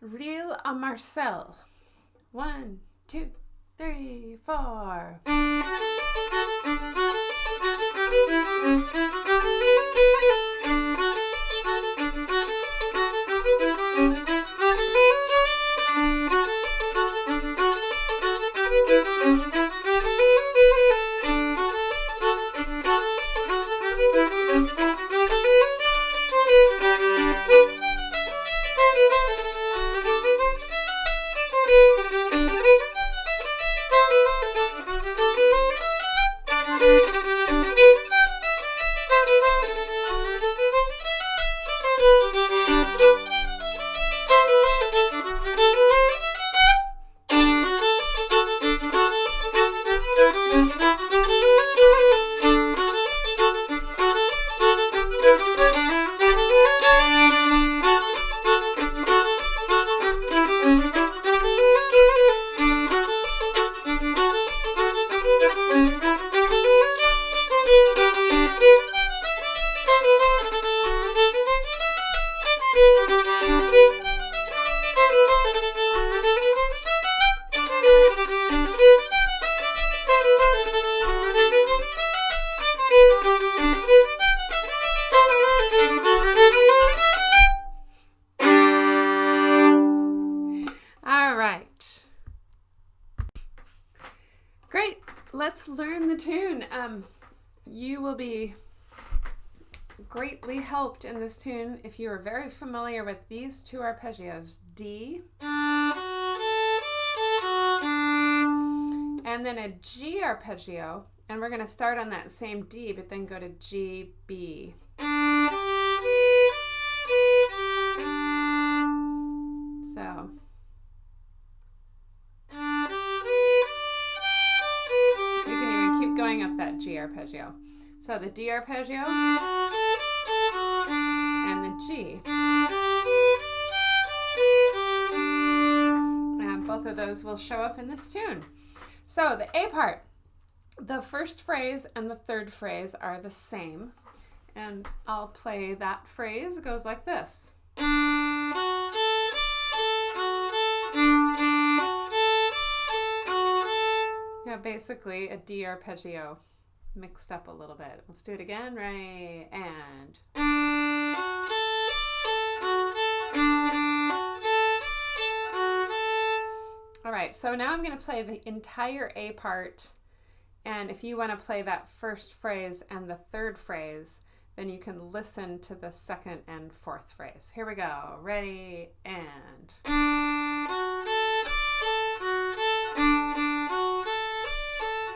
Reel a Marcel. 1, 2, 3, 4. All right. Great. Let's learn the tune. You will be greatly helped in this tune if you are very familiar with these two arpeggios, D and then a G arpeggio, and we're going to start on that same D but then go to G, B. So you can even keep going up that G arpeggio. So the D arpeggio and the G. And both of those will show up in this tune. So the A part, the first phrase and the third phrase are the same. And I'll play that phrase. It goes like this. Yeah, basically a D arpeggio mixed up a little bit. Let's do it again. Right, and. All right, so now I'm going to play the entire A part, and if you want to play that first phrase and the third phrase, then you can listen to the second and fourth phrase. Here we go. Ready, and.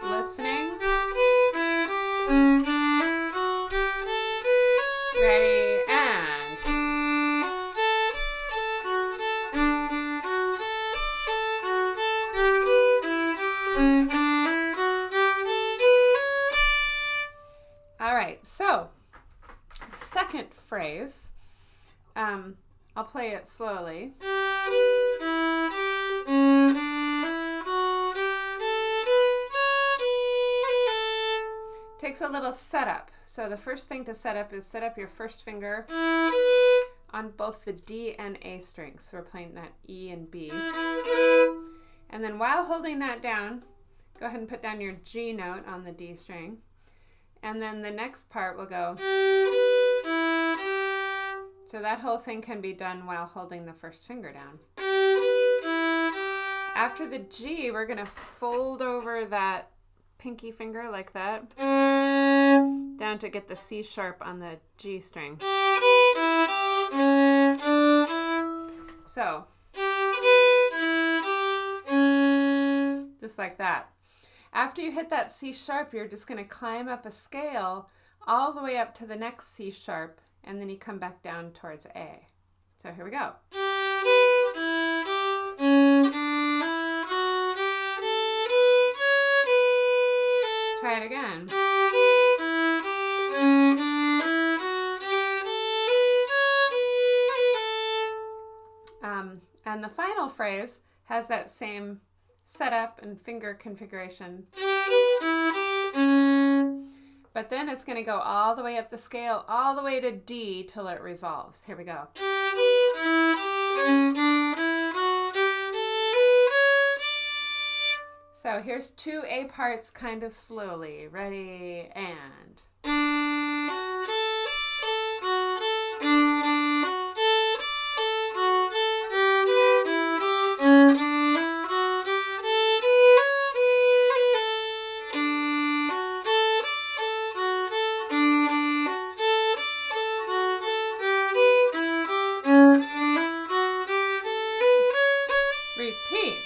Listening. Ready, and. All right, so second phrase, I'll play it slowly. Takes a little setup. So the first thing to set up is set up your first finger on both the D and A strings. So we're playing that E and B. And then while holding that down, go ahead and put down your G note on the D string. And then the next part will go. So that whole thing can be done while holding the first finger down. After the G, we're going to fold over that pinky finger like that, down to get the C sharp on the G string. So, just like that. After you hit that C sharp, you're just going to climb up a scale all the way up to the next C sharp, and then you come back down towards A. So here we go. Try it again. And the final phrase has that same setup and finger configuration. But then it's going to go all the way up the scale, all the way to D till it resolves. Here we go. So here's 2 A parts kind of slowly. Ready, and... Repeat.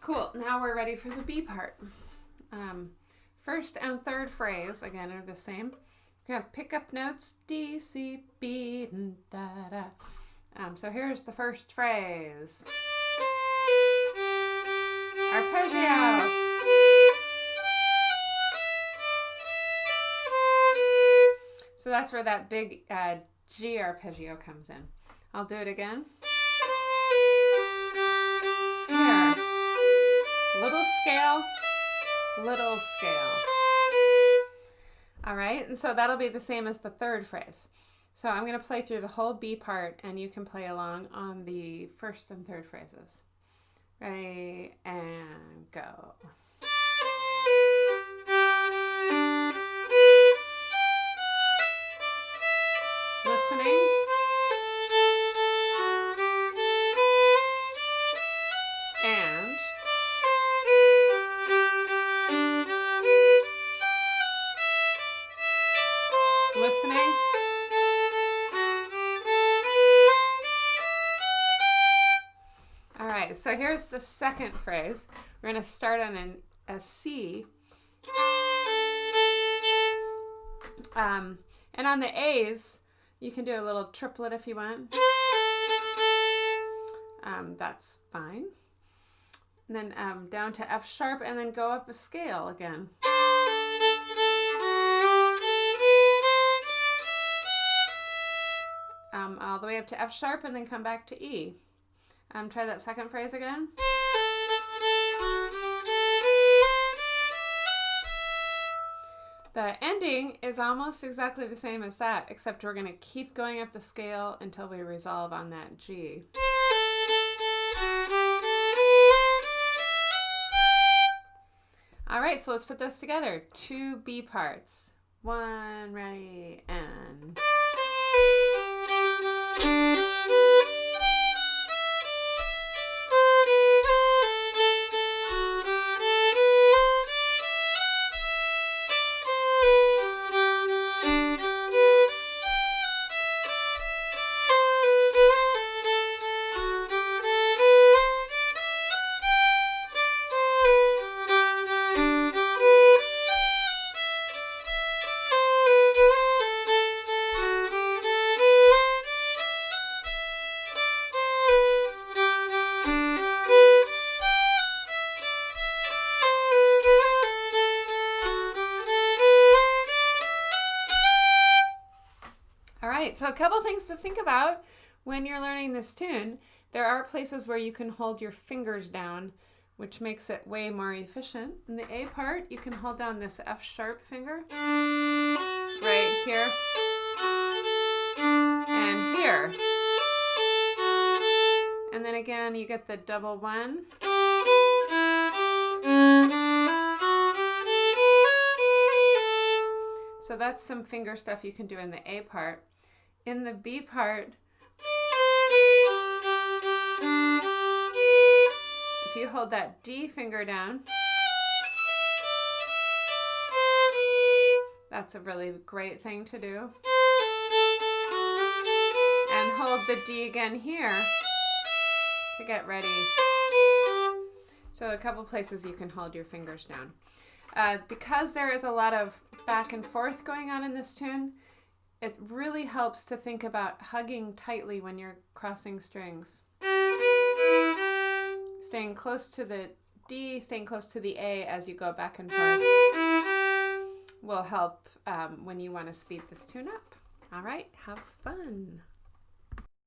Cool, now we're ready for the B part. First and third phrase, again, are the same. We're going to pick up notes, D, C, B, and da, da. So here's the first phrase. Arpeggio. So that's where that big G arpeggio comes in. I'll do it again. Here. Little scale, little scale. All right, and so that'll be the same as the third phrase. So I'm going to play through the whole B part, and you can play along on the first and third phrases. Ready, and go. Listening. And listening. All right, so here's the second phrase. We're going to start on a C. And on the A's, you can do a little triplet if you want. That's fine. And then down to F sharp, and then go up a scale again. All the way up to F sharp, and then come back to E. Try that second phrase again. The ending is almost exactly the same as that, except we're going to keep going up the scale until we resolve on that G. All right, so let's put those together. 2 B parts. 1, ready, and... So a couple things to think about when you're learning this tune. There are places where you can hold your fingers down, which makes it way more efficient. In the A part, you can hold down this F sharp finger right here and here. And then again, you get the double 1. So that's some finger stuff you can do in the A part. In the B part, if you hold that D finger down, that's a really great thing to do. And hold the D again here to get ready. So a couple places you can hold your fingers down. Because there is a lot of back and forth going on in this tune, it really helps to think about hugging tightly when you're crossing strings. Staying close to the D, staying close to the A as you go back and forth. will help when you want to speed this tune up. All right, have fun.